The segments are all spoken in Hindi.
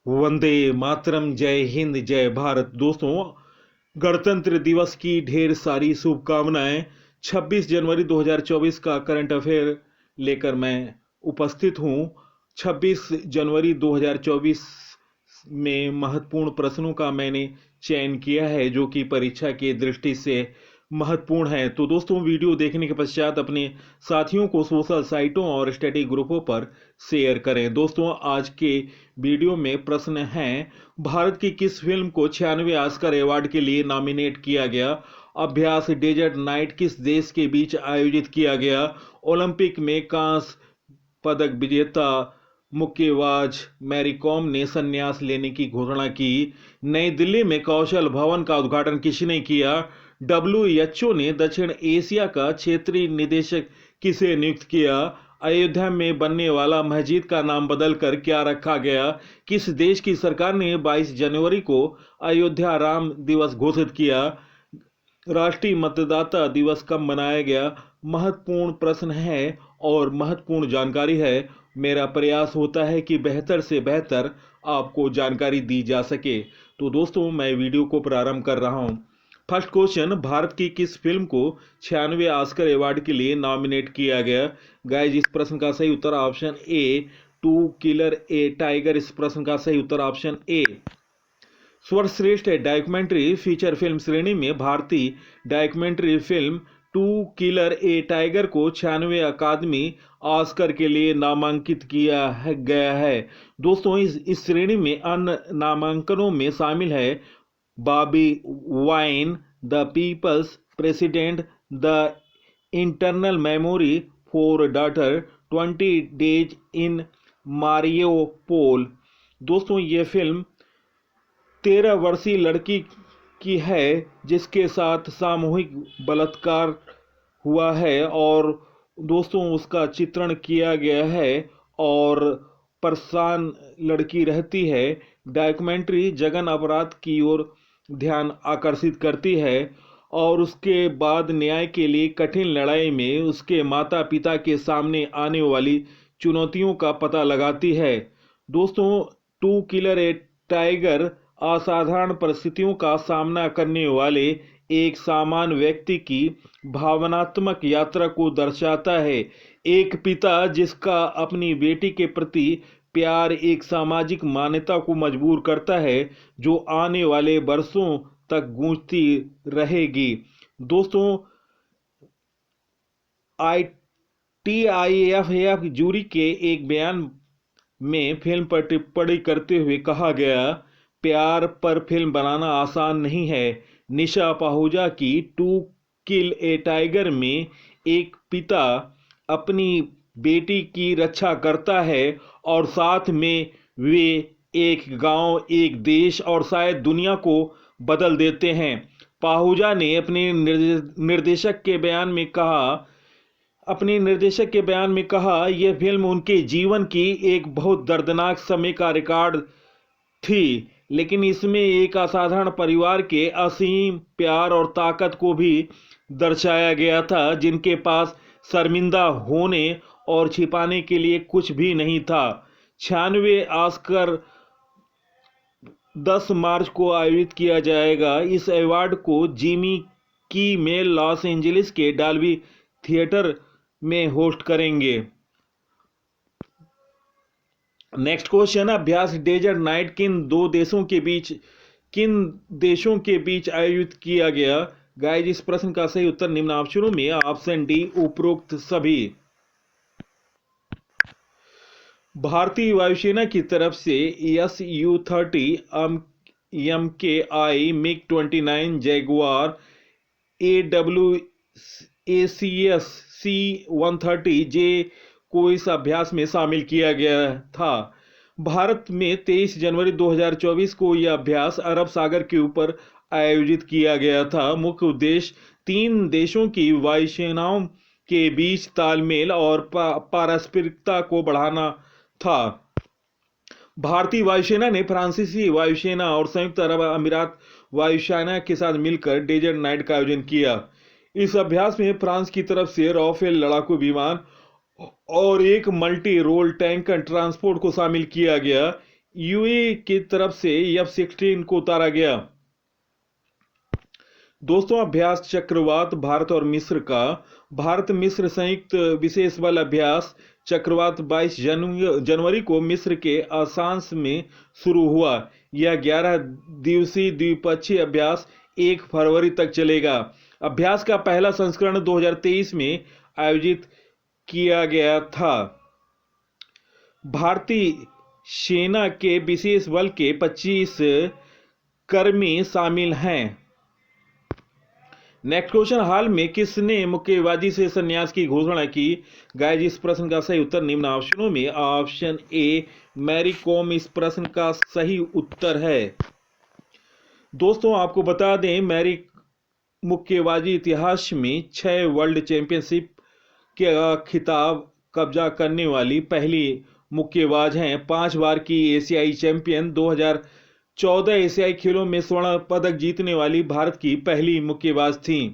वंदे मातरम, जय हिंद, जय भारत। दोस्तों, गणतंत्र दिवस की ढेर सारी शुभकामनाएं। 26 जनवरी 2024 का करंट अफेयर लेकर मैं उपस्थित हूं। 26 जनवरी 2024 में महत्वपूर्ण प्रश्नों का मैंने चयन किया है जो कि परीक्षा की दृष्टि से महत्वपूर्ण है। तो दोस्तों, वीडियो देखने के पश्चात अपने साथियों को सोशल साइटों और स्टडी ग्रुपों पर शेयर करें। दोस्तों, आज के वीडियो में प्रश्न हैं, भारत की किस फिल्म को 96 ऑस्कर अवार्ड के लिए नॉमिनेट किया गया? अभ्यास डेजर्ट नाइट किस देश के बीच आयोजित किया गया? ओलंपिक में कांस्य पदक विजेता मुक्केबाज मैरी कॉम ने संन्यास लेने की घोषणा की। नई दिल्ली में कौशल भवन का उद्घाटन किसने किया? डब्ल्यूएचओ ने दक्षिण एशिया का क्षेत्रीय निदेशक किसे नियुक्त किया? अयोध्या में बनने वाला मस्जिद का नाम बदलकर क्या रखा गया? किस देश की सरकार ने 22 जनवरी को अयोध्या राम दिवस घोषित किया? राष्ट्रीय मतदाता दिवस कब मनाया गया? महत्वपूर्ण प्रश्न है और महत्वपूर्ण जानकारी है। मेरा प्रयास होता है कि बेहतर से बेहतर आपको जानकारी दी जा सके। तो दोस्तों, मैं वीडियो को प्रारंभ कर रहा हूं। फर्स्ट क्वेश्चन, भारत की किस फिल्म को 96 ऑस्कर अवार्ड के लिए नॉमिनेट किया गया? गाइज, इस प्रश्न का सही उत्तर option A, to killer a tiger. इस प्रश्न का सही उत्तर ऑप्शन ए। सर्वश्रेष्ठ डॉक्यूमेंट्री फीचर फिल्म श्रेणी में भारतीय डॉक्यूमेंट्री फिल्म टू किलर ए टाइगर को 96 अकादमी ऑस्कर के लिए नामांकित किया गया है। दोस्तों, इस श्रेणी में अन्य नामांकनों में शामिल है Bobi Wine, the people's president, the internal memory for daughter, 20 days in Mariupol. दोस्तों, ये फिल्म 13 वर्षीय लड़की की है जिसके साथ सामूहिक बलात्कार हुआ है और दोस्तों उसका चित्रण किया गया है और परेशान लड़की रहती है। डॉक्यूमेंट्री जघन्य अपराध की ओर ध्यान आकर्षित करती है और उसके बाद न्याय के लिए कठिन लड़ाई में उसके माता पिता के सामने आने वाली चुनौतियों का पता लगाती है। दोस्तों, टू किलर ए टाइगर असाधारण परिस्थितियों का सामना करने वाले एक सामान्य व्यक्ति की भावनात्मक यात्रा को दर्शाता है। एक पिता जिसका अपनी बेटी के प्रति प्यार एक सामाजिक मान्यता को मजबूर करता है जो आने वाले वर्षों तक गूंजती रहेगी। दोस्तों, टीआईएफ जूरी के एक बयान में फिल्म पर टिप्पणी करते हुए कहा गया, प्यार पर फिल्म बनाना आसान नहीं है। निशा पाहुजा की टू किल ए टाइगर में एक पिता अपनी बेटी की रक्षा करता है और साथ में वे एक गांव, एक देश और शायद दुनिया को बदल देते हैं। पाहुजा ने अपने निर्देशक के बयान में कहा, यह फिल्म उनके जीवन की एक बहुत दर्दनाक समय का रिकॉर्ड थी, लेकिन इसमें एक असाधारण परिवार के असीम प्यार और ताकत को भी दर्शाया गया था जिनके पास शर्मिंदा होने और छिपाने के लिए कुछ भी नहीं था। 96 ऑस्कर 10 मार्च को आयोजित किया जाएगा। इस अवार्ड को जिमी किमेल लॉस एंजलिस के डॉल्बी थिएटर में होस्ट करेंगे। नेक्स्ट क्वेश्चन, अभ्यास डेजर्ट नाइट किन देशों के बीच आयोजित किया गया? गाइज, इस प्रश्न का सही उत्तर निम्न ऑप्शनों में ऑप्शन डी, उपरोक्त सभी। भारतीय वायुसेना की तरफ से SU-30 MKI MiG-29 Jaguar AWACS C-130J को इस अभ्यास में शामिल किया गया था। भारत में 23 जनवरी 2024 को यह अभ्यास अरब सागर के ऊपर आयोजित किया गया था। मुख्य उद्देश्य 3 देशों की वायुसेनाओं के बीच तालमेल और पारस्परिकता को बढ़ाना था। भारतीय वायुसेना ने फ्रांसीसी वायुसेना और संयुक्त अरब अमीरात वायुसेना के साथ मिलकर डेजर्ट नाइट का आयोजन किया। इस अभ्यास में फ्रांस की तरफ से राफेल लड़ाकू विमान और एक मल्टी रोल टैंक ट्रांसपोर्ट को शामिल किया गया। यूएई की तरफ से F-16 को उतारा गया। दोस्तों, अभ्यास चक्रवात भारत और मिस्र का। भारत मिस्र संयुक्त विशेष बल अभ्यास चक्रवात 22 जनवरी को मिस्र के असांस में शुरू हुआ। यह 11 दिवसीय द्विपक्षीय अभ्यास 1 फरवरी तक चलेगा। अभ्यास का पहला संस्करण 2023 में आयोजित किया गया था। भारतीय सेना के विशेष बल के 25 कर्मी शामिल हैं। नेक्स्ट क्वेश्चन, हाल में किसने मुक्केबाजी से संन्यास की घोषणा की? गाइस, इस प्रश्न का सही उत्तर निम्न ऑप्शनों में ऑप्शन ए मैरी कॉम इस प्रश्न का सही उत्तर है। दोस्तों, आपको बता दें, मैरी मुक्केबाजी इतिहास में 6 वर्ल्ड चैंपियनशिप का खिताब कब्जा करने वाली पहली मुक्केबाज हैं। 5 बार की एशियाई चैंपियन, 2014 एशियाई खेलों में स्वर्ण पदक जीतने वाली भारत की पहली मुक्केबाज थीं।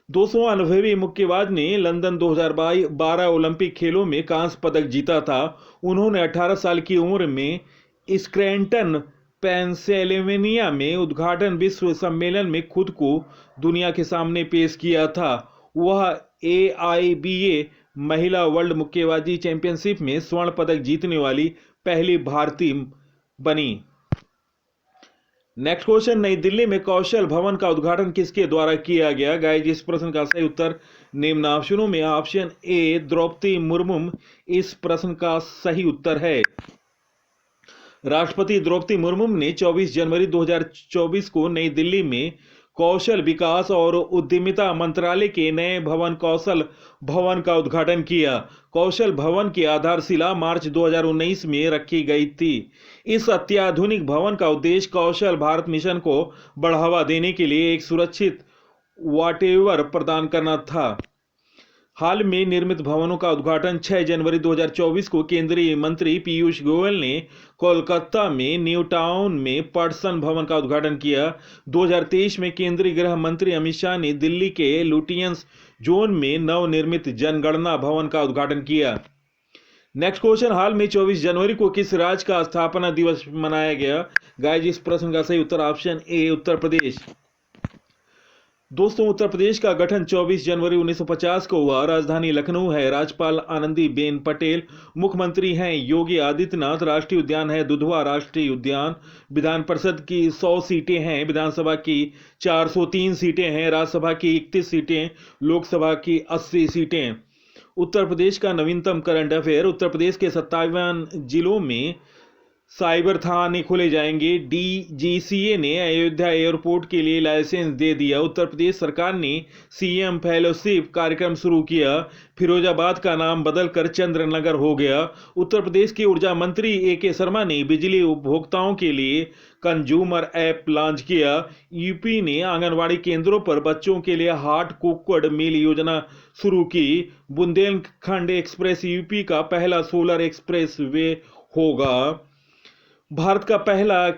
दोस्तों, अनुभवी मुक्केबाज ने लंदन 2012 ओलंपिक खेलों में कांस्य पदक जीता था। उन्होंने 18 साल की उम्र में स्क्रैटन, पेंसिल्वेनिया में उद्घाटन विश्व सम्मेलन में खुद को दुनिया के सामने पेश किया था। वह AIBA महिला वर्ल्ड मुक्केबाजी चैंपियनशिप में स्वर्ण पदक जीतने वाली पहली भारतीय बनी। नेक्स्ट क्वेश्चन, नई दिल्ली में कौशल भवन का उद्घाटन किसके द्वारा किया गया? गाइस, इस प्रश्न का सही उत्तर निम्न ऑप्शनों में ऑप्शन ए द्रौपदी मुर्मू इस प्रश्न का सही उत्तर है। राष्ट्रपति द्रौपदी मुर्मू ने 24 जनवरी 2024 को नई दिल्ली में कौशल विकास और उद्यमिता मंत्रालय के नए भवन कौशल भवन का उद्घाटन किया। कौशल भवन की आधारशिला मार्च 2019 में रखी गई थी। इस अत्याधुनिक भवन का उद्देश्य कौशल भारत मिशन को बढ़ावा देने के लिए एक सुरक्षित वातावरण प्रदान करना था। हाल में निर्मित भवनों का उद्घाटन 6 जनवरी 2024 को केंद्रीय मंत्री पीयूष गोयल ने कोलकाता में न्यू टाउन में पटसन भवन का उद्घाटन किया। 2023 में केंद्रीय गृह मंत्री अमित शाह ने दिल्ली के लुटियंस जोन में नवनिर्मित जनगणना भवन का उद्घाटन किया। नेक्स्ट क्वेश्चन, हाल में 24 जनवरी को किस राज्य का स्थापना दिवस मनाया गया? गाइस, इस प्रश्न का सही उत्तर ऑप्शन ए उत्तर प्रदेश। दोस्तों, उत्तर प्रदेश का गठन 24 जनवरी 1950 को हुआ। राजधानी लखनऊ है। राज्यपाल आनंदीबेन पटेल, मुख्यमंत्री हैं योगी आदित्यनाथ। राष्ट्रीय उद्यान है दुधवा राष्ट्रीय उद्यान। विधान परिषद की 100 सीटें हैं। विधानसभा की 403 सीटें हैं। राज्यसभा की 31 सीटें। लोकसभा की 80 सीटें। उत्तर प्रदेश का नवीनतम करंट अफेयर, उत्तर प्रदेश के 57 जिलों में साइबर थाने खोले जाएंगे। DGCA ने अयोध्या एयरपोर्ट के लिए लाइसेंस दे दिया। उत्तर प्रदेश सरकार ने CM फेलोशिप कार्यक्रम शुरू किया। फिरोजाबाद का नाम बदलकर चंद्रनगर हो गया। उत्तर प्रदेश के ऊर्जा मंत्री AK शर्मा ने बिजली उपभोक्ताओं के लिए कंज्यूमर ऐप लॉन्च किया। यूपी ने आंगनबाड़ी केंद्रों पर बच्चों के लिए हॉट कुक्ड मील योजना शुरू की। बुंदेलखंड एक्सप्रेस यूपी का पहला सोलर एक्सप्रेस वे होगा। भारत का पहला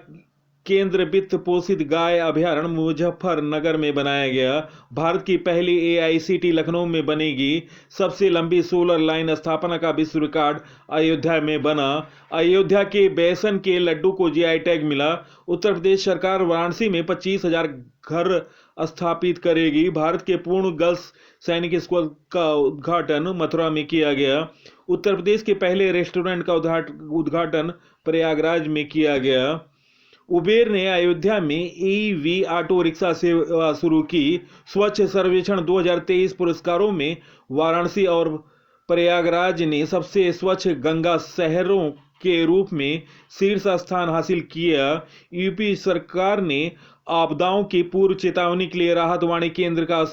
केंद्र वित्त पोषित गाय अभयारण्य मुजफ्फरनगर में बनाया गया। भारत की पहली AICT लखनऊ में बनेगी। सबसे लंबी सोलर लाइन स्थापना का विश्व रिकॉर्ड अयोध्या में बना। अयोध्या के बेसन के लड्डू को GI टैग मिला। उत्तर प्रदेश सरकार वाराणसी में 25,000 घर स्थापित करेगी। भारत के पूर्ण गर्ल्स सैनिक स्कूल का उद्घाटन मथुरा में किया गया। उत्तर प्रदेश के पहले रेस्टोरेंट का उद्घाटन प्रयागराज में किया गया। उबेर ने अयोध्या में EV ऑटो रिक्शा सेवा शुरू की। स्वच्छ सर्वेक्षण 2023 पुरस्कारों में वाराणसी और प्रयागराज ने सबसे स्वच्छ गंगा शहरों के रूप में शीर्ष स्थान हासिल किया। यूपी सरकार ने आपदाओं की पूर्व चेतावनी के लिए राहत वाणी केंद्र का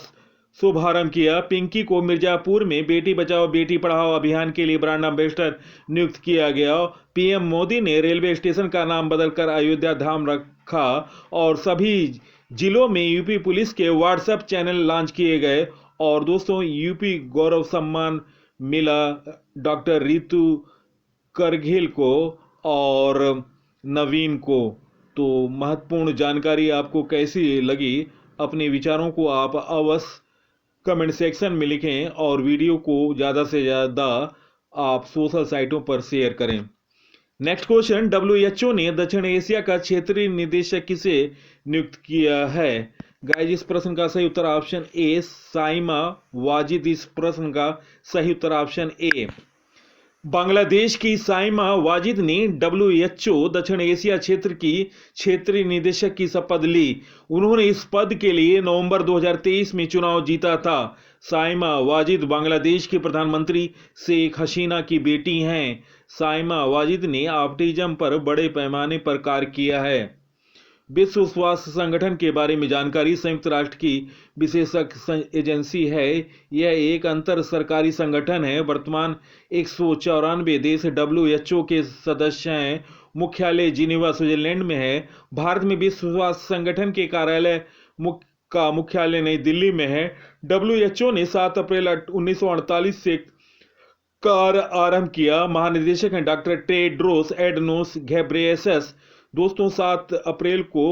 शुभारंभ किया। पिंकी को मिर्जापुर में बेटी बचाओ बेटी पढ़ाओ अभियान के लिए ब्रांड एम्बेसडर नियुक्त किया गया। PM मोदी ने रेलवे स्टेशन का नाम बदलकर अयोध्या धाम रखा और सभी जिलों में यूपी पुलिस के व्हाट्सएप चैनल लॉन्च किए गए। और दोस्तों, यूपी गौरव सम्मान मिला डॉक्टर रितु करगिल को और नवीन को। तो महत्वपूर्ण जानकारी आपको कैसी लगी? अपने विचारों को आप अवश्य कमेंट सेक्शन में लिखें और वीडियो को ज़्यादा से ज़्यादा आप सोशल साइटों पर शेयर करें। नेक्स्ट क्वेश्चन, डब्ल्यूएचओ ने दक्षिण एशिया का क्षेत्रीय निदेशक किसे नियुक्त किया है? गाइस इस प्रश्न का सही उत्तर ऑप्शन ए साइमा वाजिद। इस प्रश्न का सही उत्तर ऑप्शन ए। बांग्लादेश की साइमा वाजिद ने डब्ल्यूएचओ दक्षिण एशिया क्षेत्र की क्षेत्रीय निदेशक की शपथ ली। उन्होंने इस पद के लिए नवंबर 2023 में चुनाव जीता था। साइमा वाजिद बांग्लादेश के प्रधानमंत्री शेख हसीना की बेटी हैं। साइमा वाजिद ने ऑटिज्म पर बड़े पैमाने पर कार्य किया है। विश्व स्वास्थ्य संगठन के बारे में जानकारी। संयुक्त राष्ट्र की विशेषज्ञ एजेंसी है। यह एक अंतर सरकारी संगठन है। वर्तमान 194 देश डब्ल्यूएचओ के सदस्य हैं। मुख्यालय जिनेवा स्विट्जरलैंड में है। भारत में विश्व स्वास्थ्य संगठन के कार्यालय का मुख्यालय नई दिल्ली में है। डब्ल्यूएचओ ने 7 अप्रैल 1948 से कार्य आरंभ किया। महानिदेशक हैं डॉक्टर टेड्रोस एडनोस घेब्रेयेसस। दोस्तों 7 अप्रैल को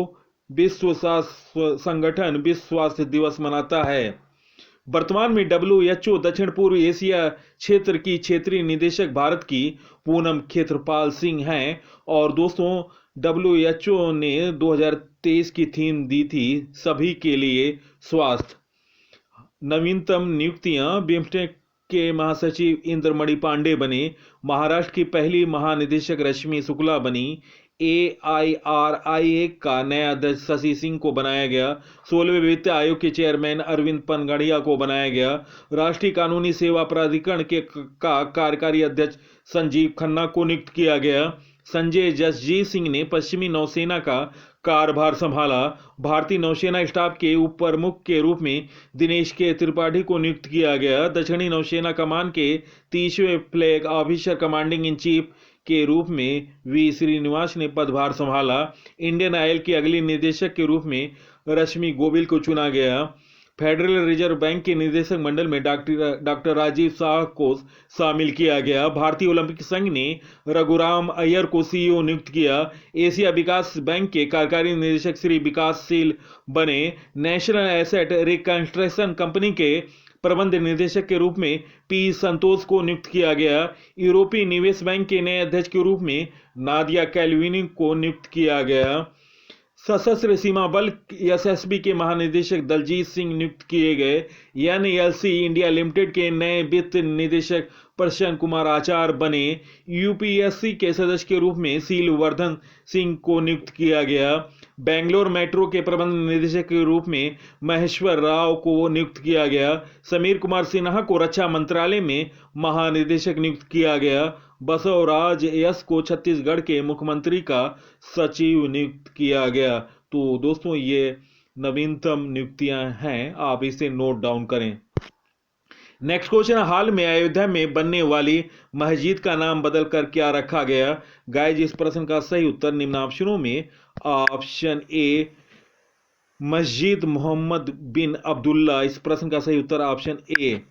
विश्व स्वास्थ्य संगठन विश्व स्वास्थ्य दिवस मनाता है। वर्तमान में डब्ल्यूएचओ दक्षिण पूर्व एशिया क्षेत्र की क्षेत्रीय निदेशक भारत की पूनम खेत्रपाल सिंह हैं। और दोस्तों डब्ल्यूएचओ ने 2023 की थीम दी थी सभी के लिए स्वास्थ्य। नवीनतम नियुक्तियां। बिम्स्टेक के महासचिव इंद्रमणि पांडे बने। महाराष्ट्र की पहली महानिदेशक रश्मि शुक्ला बनी। AIRIA का नया अध्यक्ष शशि सिंह को बनाया गया। 16वें वित्त आयोग के चेयरमैन अरविंद पनगड़िया को बनाया गया। राष्ट्रीय कानूनी सेवा प्राधिकरण का कार्यकारी अध्यक्ष संजीव खन्ना को नियुक्त किया गया। संजय जसजीत सिंह ने पश्चिमी नौसेना का कार्यभार संभाला। भारतीय नौसेना स्टाफ के उप प्रमुख के रूप में दिनेश के त्रिपाठी को नियुक्त किया गया। दक्षिणी नौसेना कमान के 30वें flag officer commanding in chief के रूप में वी श्रीनिवास ने पदभार संभाला। इंडियन ऑयल के अगले निदेशक के रूप में रश्मि गोविल को चुना गया। फेडरल रिजर्व बैंक के निदेशक मंडल में डॉक्टर राजीव शाह को शामिल किया गया। भारतीय ओलंपिक संघ ने रघुराम अय्यर को सीईओ नियुक्त किया। एशिया विकास बैंक के कार्यकारी निदेशक श्री विकासशील बने। नेशनल एसेट रिकंस्ट्रक्शन कंपनी के प्रबंध निदेशक के रूप में पी संतोष को नियुक्त किया गया। यूरोपीय निवेश बैंक के नए अध्यक्ष के रूप में नादिया कैल्विनी को नियुक्त किया गया। सशस्त्र सीमा बल एसएसबी के महानिदेशक दलजीत सिंह नियुक्त किए गए। NLC इंडिया लिमिटेड के नए वित्त निदेशक प्रसन्न कुमार आचार्य बने। यूपीएससी के सदस्य के रूप में शीलवर्धन सिंह को नियुक्त किया गया। बेंगलोर मेट्रो के प्रबंध निदेशक के रूप में महेश्वर राव को नियुक्त किया गया। समीर कुमार सिन्हा को रक्षा मंत्रालय में महानिदेशक नियुक्त किया गया। बसवराज एस को छत्तीसगढ़ के मुख्यमंत्री का सचिव नियुक्त किया गया। तो दोस्तों ये नवीनतम नियुक्तियां हैं, आप इसे नोट डाउन करें। नेक्स्ट क्वेश्चन, हाल में अयोध्या में बनने वाली मस्जिद का नाम बदलकर क्या रखा गया? गाइस इस प्रश्न का सही उत्तर निम्न ऑप्शनों में ऑप्शन ए मस्जिद मोहम्मद बिन अब्दुल्ला। इस प्रश्न का सही उत्तर ऑप्शन ए।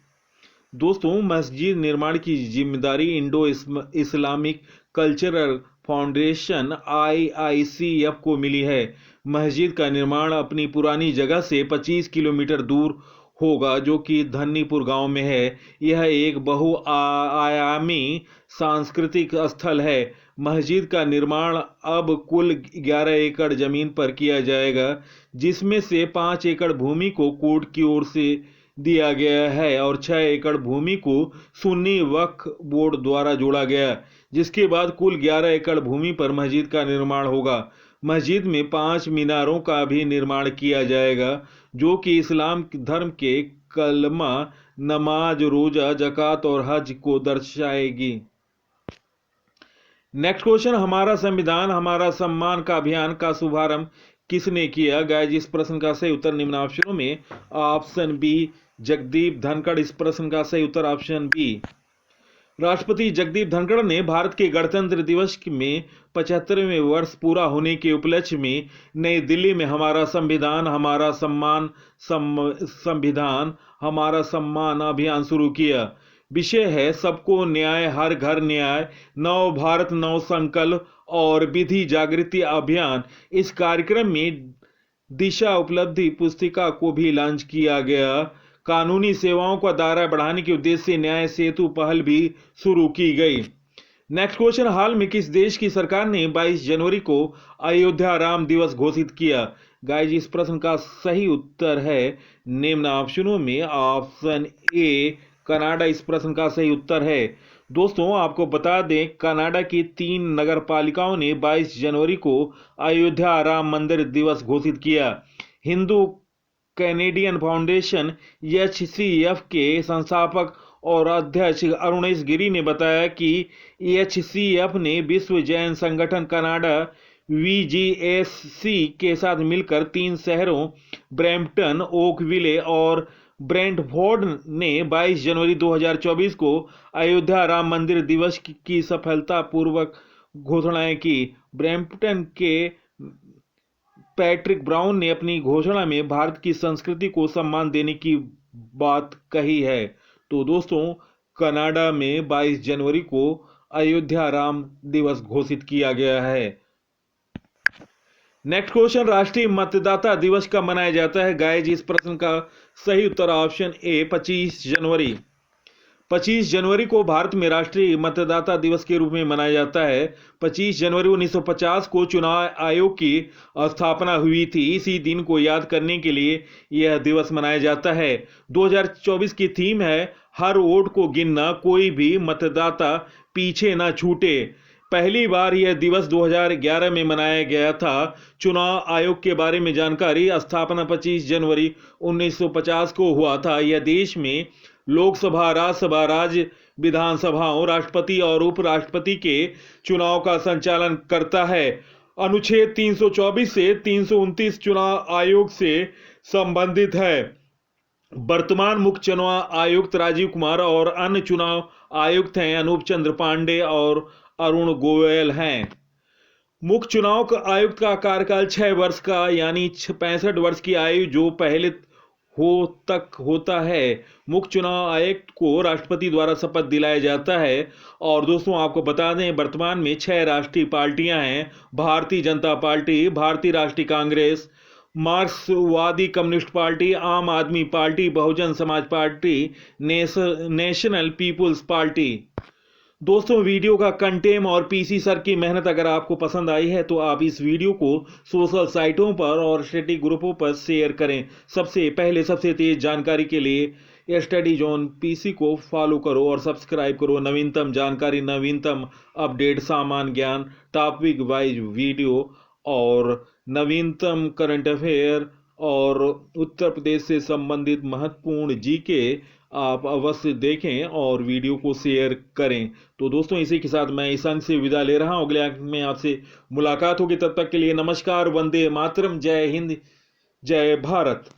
दोस्तों मस्जिद निर्माण की जिम्मेदारी Indo Islamic cultural foundation IICF को मिली है। मस्जिद का निर्माण अपनी पुरानी जगह से 25 किलोमीटर दूर होगा जो कि धन्नीपुर गांव में है। यह एक बहुआयामी सांस्कृतिक स्थल है। मस्जिद का निर्माण अब कुल 11 एकड़ जमीन पर किया जाएगा, जिसमें से 5 एकड़ भूमि को कोर्ट की ओर से दिया गया है और 6 एकड़ भूमि को सुन्नी वक्फ बोर्ड द्वारा जोड़ा गया, जिसके बाद कुल 11 एकड़ भूमि पर मस्जिद का निर्माण होगा। मस्जिद में 5 मीनारों का भी निर्माण किया जाएगा जो कि इस्लाम धर्म के कलमा, नमाज, रोजा, जकात और हज को दर्शाएगी। नेक्स्ट क्वेश्चन, हमारा संविधान हमारा सम्मान का अभियान का शुभारंभ किसने किया? गाइस इस प्रश्न का सही उत्तर निम्न ऑप्शनों में ऑप्शन बी जगदीप धनखड़। इस प्रश्न का सही उत्तर ऑप्शन बी। राष्ट्रपति जगदीप धनखड़ ने भारत के गणतंत्र दिवस में 75वें वर्ष पूरा होने के उपलक्ष्य में नई दिल्ली में हमारा संविधान हमारा सम्मान संविधान हमारा सम्मान अभियान शुरू किया। विषय है सबको न्याय, हर घर न्याय, नव भारत नव संकल्प और विधि जागृति अभियान। इस कार्यक्रम में दिशा उपलब्धि पुस्तिका को भी लॉन्च किया गया। कानूनी सेवाओं का दायरा बढ़ाने के उद्देश्य से न्याय सेतु पहल भी शुरू की गई। नेक्स्ट क्वेश्चन, हाल में किस देश की सरकार ने 22 जनवरी को अयोध्या राम दिवस घोषित किया? गाइज, इस प्रश्न का सही उत्तर है निम्न ऑप्शनों में ऑप्शन ए कनाडा इस प्रश्न का सही उत्तर है। दोस्तों, आपको बता दें, कनाडा की 3 नगर पालिकाओं ने 22 जनवरी को अयोध्या राम मंदिर दिवस घोषित किया। हिंदू कैनेडियन फाउंडेशन एचसीएफ के संस्थापक और अध्यक्ष अरुणेश गिरी ने बताया कि एचसीएफ ने विश्व जैन संगठन कनाडा वीजीएससी के साथ मिलकर 3 शहरों ब्रैम्पटन, ओकविले और ब्रेंटफोर्ड ने 22 जनवरी 2024 को अयोध्या राम मंदिर दिवस की सफलतापूर्वक घोषणाएं की। ब्रैम्पटन के पैट्रिक ब्राउन ने अपनी घोषणा में भारत की संस्कृति को सम्मान देने की बात कही है। तो दोस्तों, कनाडा में 22 जनवरी को अयोध्या राम दिवस घोषित किया गया है। नेक्स्ट क्वेश्चन, राष्ट्रीय मतदाता दिवस कब मनाया जाता है? गाइज, इस प्रश्न का सही उत्तर ऑप्शन ए 25 जनवरी। 25 जनवरी को भारत में राष्ट्रीय मतदाता दिवस के रूप में मनाया जाता है। 25 जनवरी 1950 को चुनाव आयोग की स्थापना हुई थी। इसी दिन को याद करने के लिए यह दिवस मनाया जाता है। 2024 की थीम है हर वोट को गिनना, कोई भी मतदाता पीछे ना छूटे। पहली बार यह दिवस 2011 में मनाया गया था। चुनाव आयोग के बारे में जानकारी, स्थापना 25 जनवरी 1950 को हुआ था। यह देश में लोकसभा, राज्यसभा, राज्य विधानसभाओं, राष्ट्रपति और उपराष्ट्रपति के चुनाव का संचालन करता है। अनुच्छेद 324 से 329 चुनाव आयोग से संबंधित है। वर्तमान मुख्य चुनाव आयुक्त राजीव कुमार और अन्य चुनाव आयुक्त हैं अनूप चंद्र पांडे और अरुण गोयल हैं। मुख्य चुनाव आयुक्त का कार्यकाल 6 वर्ष का यानी 65 वर्ष की आयु जो पहले तक होता है। मुख्य चुनाव आयुक्त को राष्ट्रपति द्वारा शपथ दिलाया जाता है। और दोस्तों, आपको बता दें, वर्तमान में 6 राष्ट्रीय पार्टियां हैं: भारतीय जनता पार्टी, भारतीय राष्ट्रीय कांग्रेस, मार्क्सवादी कम्युनिस्ट पार्टी, आम आदमी party, Bahujan Samaj party, national people's party. दोस्तों, वीडियो का कंटेंट और पीसी सर की मेहनत अगर आपको पसंद आई है तो आप इस वीडियो को सोशल साइटों पर और स्टडी ग्रुपों पर शेयर करें। सबसे पहले सबसे तेज जानकारी के लिए स्टडी जोन पीसी को फॉलो करो और सब्सक्राइब करो। नवीनतम जानकारी, नवीनतम अपडेट, सामान्य ज्ञान, टॉपिक वाइज वीडियो और नवीनतम करंट अफेयर और उत्तर प्रदेश से संबंधित महत्वपूर्ण जीके आप अवश्य देखें और वीडियो को शेयर करें। तो दोस्तों, इसी के साथ मैं इस अंक से विदा ले रहा हूं। अगले अंक में आपसे मुलाकात होगी। तब तक के लिए नमस्कार, वंदे मातरम, जय हिंद, जय भारत।